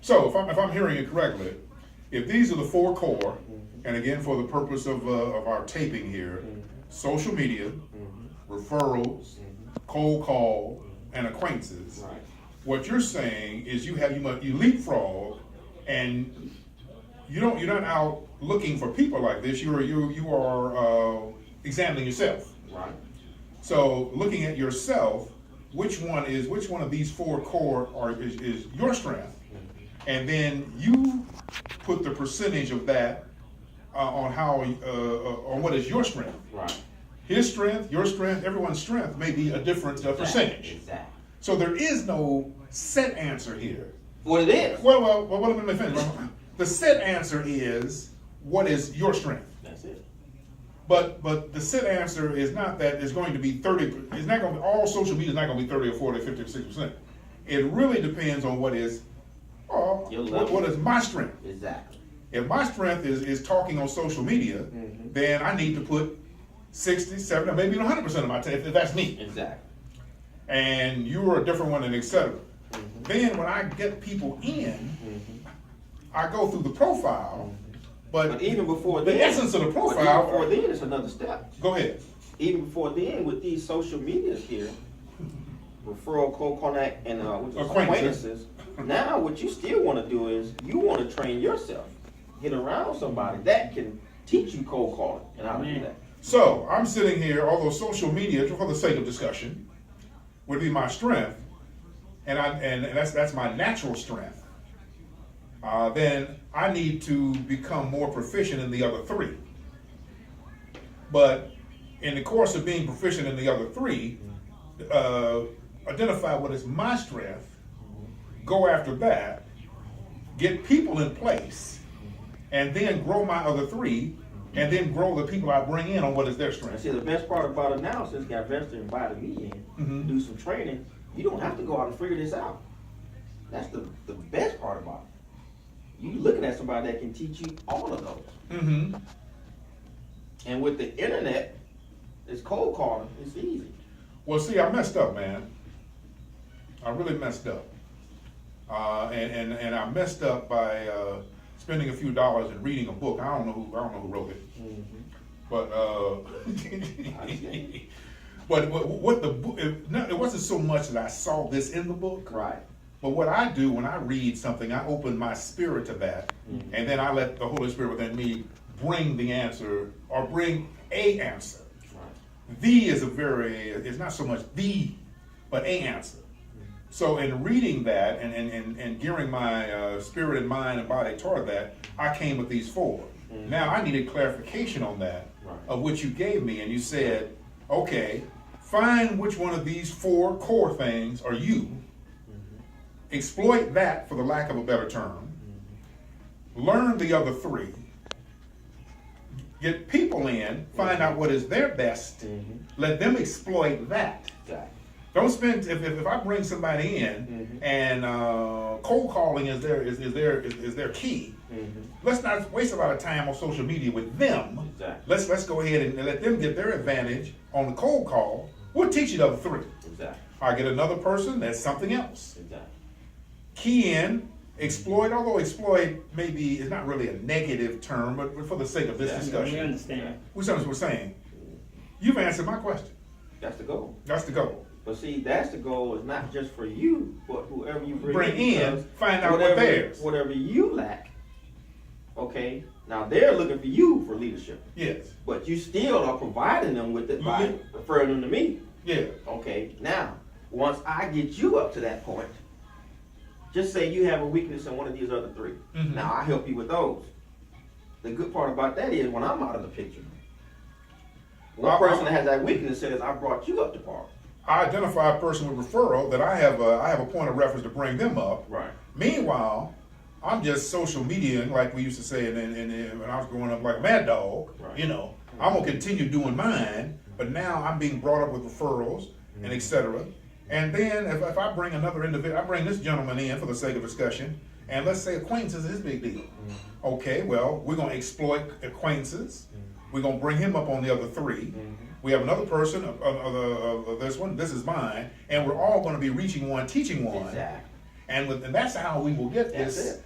So if I'm hearing it correctly, if these are the four core, and again for the purpose of our taping here, social media, referrals, cold call, and acquaintances. Right. What you're saying is you leapfrog, and you're not out looking for people like this. You are examining yourself. Right. So looking at yourself, which one of these four core is your strength, and then you put the percentage of that on what is your strength. Right. His strength, your strength, everyone's strength may be a different percentage. Exactly. So there is no set answer here. What it is. Well, let me finish. The set answer is what is your strength. That's it. But the set answer is not that it's going to be 30. It's not going to all social media is not going to be 30 or 40 or 50 or 60%. It really depends on what is what is my strength. Exactly. If my strength is talking on social media, then I need to put 60, 70, or maybe even 100% of my time if that's me. Exactly. And you're a different one, and etc. Then when I get people in, I go through the profile, but even before the then, essence of the but even profile. before then, it's another step. Go ahead. Even before then, with these social medias here, referral, cold contact, and acquaintances. Now, what you still want to do is you want to train yourself, get around somebody that can teach you cold calling and how to do that. So I'm sitting here, although social media, for the sake of discussion, would be my strength, and that's my natural strength. Then I need to become more proficient in the other three. But in the course of being proficient in the other three, identify what is my strength, go after that, get people in place, and then grow my other three, and then grow the people I bring in on what is their And strength. see, the best part about it now, since got Vesta invited me in, do some training, you don't have to go out and figure this out. That's the best part about it. You looking at somebody that can teach you all of those. And with the internet, it's cold calling, it's easy. Well, see, I messed up, man. I really messed up. And I messed up by spending a few dollars and reading a book. I don't know who wrote it. But what the book? It wasn't so much that I saw this in the book. Right. But what I do when I read something, I open my spirit to that, and then I let the Holy Spirit within me bring the answer or bring a answer. Right. It's not so much the, but a answer. So in reading that and gearing my spirit and mind and body toward that, I came with these four. Now I needed clarification on that, of which you gave me, and you said, okay, find which one of these four core things are you, exploit that for the lack of a better term, learn the other three, get people in, find out what is their best, let them exploit that. Exactly. Don't spend if I bring somebody in and cold calling is their key. Let's not waste a lot of time on social media with them. Exactly. Let's go ahead and let them get their advantage on the cold call. We'll teach you the other three. Exactly. I get another person, that's something else. Exactly. Key in, exploit, although exploit maybe is not really a negative term, but for the sake of this discussion. We understand. We understand what we're saying. You've answered my question. That's the goal. That's the goal. But see, that's the goal. Is not just for you, but whoever you bring in, find out what theirs. Whatever you lack. Okay. Now they're looking for you for leadership. Yes. But you still are providing them with it by referring them to me. Yeah. Okay. Now, once I get you up to that point, just say you have a weakness in one of these other three. Now I help you with those. The good part about that is when I'm out of the picture, one person that has that weakness says, "I brought you up to par." I identify a person with referral that I have a point of reference to bring them up. Right. Meanwhile, I'm just social media, like we used to say, and when I was growing up, like a mad dog. Right. You know, I'm gonna continue doing mine, but now I'm being brought up with referrals and etc. And then if I bring another individual, I bring this gentleman in for the sake of discussion, and let's say acquaintances is his big deal. Okay, well, we're gonna exploit acquaintances. We're gonna bring him up on the other three. We have another person of this one. This is mine, and we're all going to be reaching one, teaching one. Exactly. And that's how we will get That's this it.